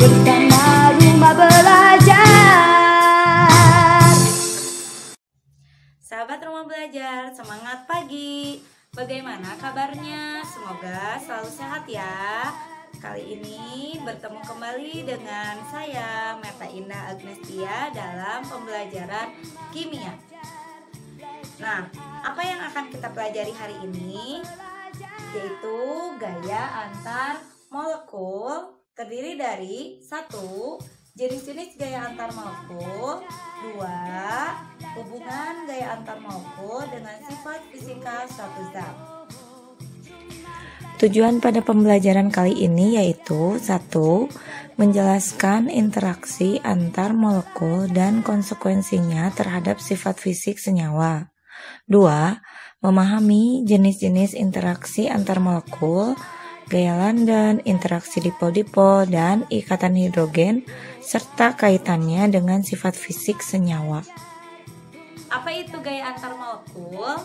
bersama Rumah Belajar. Sahabat Rumah Belajar, semangat pagi. Bagaimana kabarnya? Semoga selalu sehat ya. Kali ini bertemu kembali dengan saya, Meta Indah Agnestia, dalam pembelajaran kimia. Nah, apa yang akan kita pelajari hari ini? Yaitu gaya antar molekul terdiri dari 1. Jenis-jenis gaya antar molekul. 2. Hubungan gaya antar molekul dengan sifat fisika suatu zat. Tujuan pada pembelajaran kali ini yaitu 1. Menjelaskan interaksi antar molekul dan konsekuensinya terhadap sifat fisik senyawa. 2. Memahami jenis-jenis interaksi antar molekul, gaya London, interaksi dipol-dipol, dan ikatan hidrogen, serta kaitannya dengan sifat fisik senyawa. Apa itu gaya antar molekul?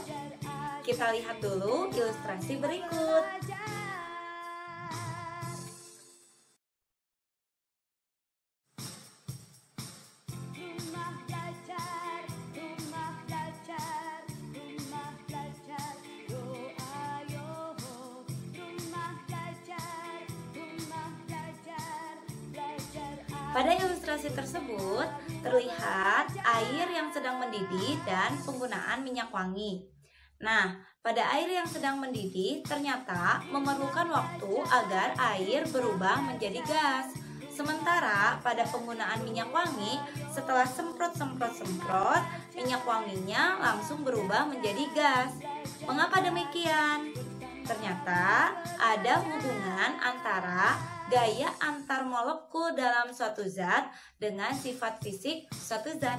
Kita lihat dulu ilustrasi berikut. Pada ilustrasi tersebut terlihat air yang sedang mendidih dan penggunaan minyak wangi. Nah, pada air yang sedang mendidih ternyata memerlukan waktu agar air berubah menjadi gas. Sementara pada penggunaan minyak wangi, setelah semprot-semprot, minyak wanginya langsung berubah menjadi gas. Mengapa demikian? Ternyata ada hubungan antara gaya antar molekul dalam suatu zat dengan sifat fisik suatu zat.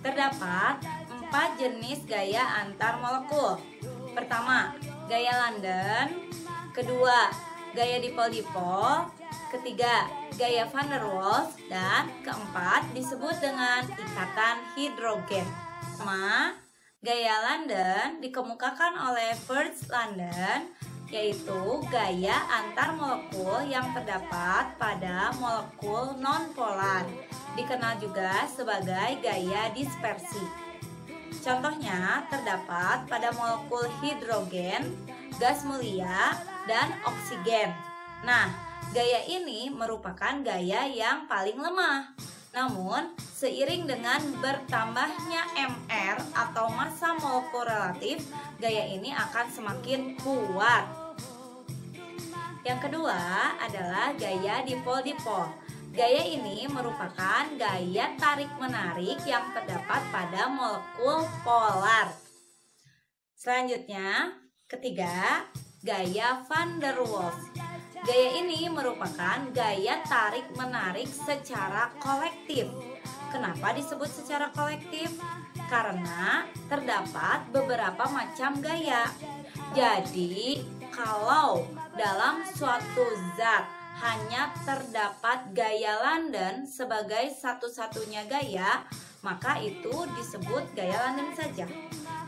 Terdapat 4 jenis gaya antar molekul. Pertama, gaya London. Kedua, gaya dipol-dipol. Ketiga, gaya van der Waals. Dan keempat disebut dengan ikatan hidrogen. Pertama, gaya London dikemukakan oleh First London, yaitu gaya antar molekul yang terdapat pada molekul nonpolar, dikenal juga sebagai gaya dispersi. Contohnya terdapat pada molekul hidrogen, gas mulia, dan oksigen. Nah, gaya ini merupakan gaya yang paling lemah. Namun, seiring dengan bertambahnya MR atau massa molekul relatif, gaya ini akan semakin kuat. Yang kedua adalah gaya dipol-dipol. Gaya ini merupakan gaya tarik-menarik yang terdapat pada molekul polar. Selanjutnya, ketiga, gaya van der Waals. Gaya ini merupakan gaya tarik-menarik secara kolektif. Kenapa disebut secara kolektif? Karena terdapat beberapa macam gaya. Jadi, kalau dalam suatu zat hanya terdapat gaya London sebagai satu-satunya gaya, maka itu disebut gaya London saja.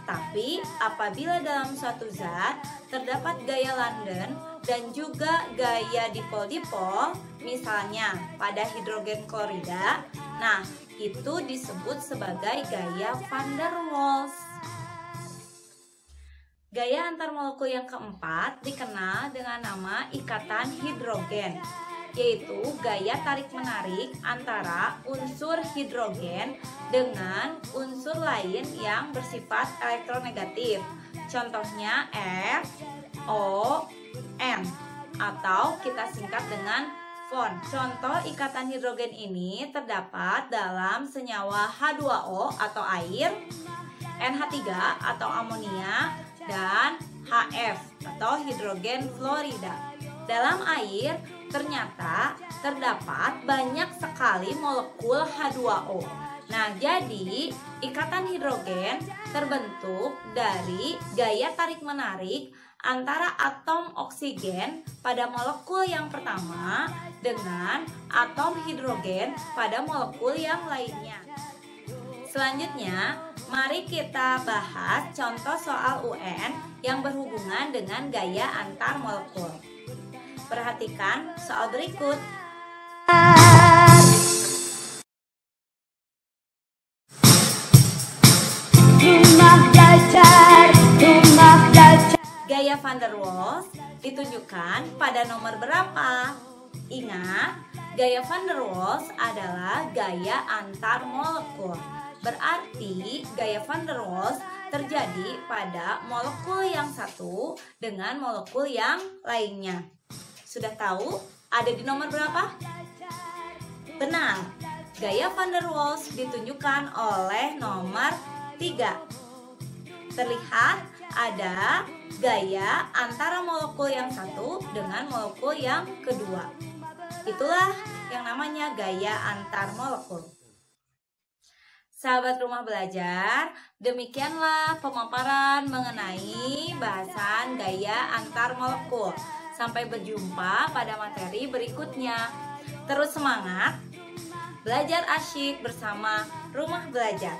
Tapi apabila dalam suatu zat terdapat gaya London dan juga gaya dipol-dipol, misalnya pada hidrogen klorida, nah itu disebut sebagai gaya van der Waals. Gaya antar molekul yang keempat dikenal dengan nama ikatan hidrogen, yaitu gaya tarik-menarik antara unsur hidrogen dengan unsur lain yang bersifat elektronegatif. Contohnya F, O, N, atau kita singkat dengan FON. Contoh ikatan hidrogen ini terdapat dalam senyawa H2O atau air, NH3 atau amonia, dan HF atau hidrogen fluorida. Dalam air ternyata terdapat banyak sekali molekul H2O. Nah, jadi ikatan hidrogen terbentuk dari gaya tarik-menarik antara atom oksigen pada molekul yang pertama dengan atom hidrogen pada molekul yang lainnya. Selanjutnya, mari kita bahas contoh soal UN yang berhubungan dengan gaya antar molekul. Perhatikan soal berikut. Rumah belajar, rumah belajar. Gaya van der Waals ditunjukkan pada nomor berapa? Ingat, gaya van der Waals adalah gaya antar molekul. Berarti gaya van der Waals terjadi pada molekul yang satu dengan molekul yang lainnya. Sudah tahu ada di nomor berapa? Benar, gaya van der Waals ditunjukkan oleh nomor 3. Terlihat ada gaya antara molekul yang satu dengan molekul yang kedua. Itulah yang namanya gaya antar molekul. Sahabat rumah belajar, demikianlah pemaparan mengenai bahasan gaya antar molekul. Sampai berjumpa pada materi berikutnya. Terus semangat, belajar asyik bersama Rumah Belajar.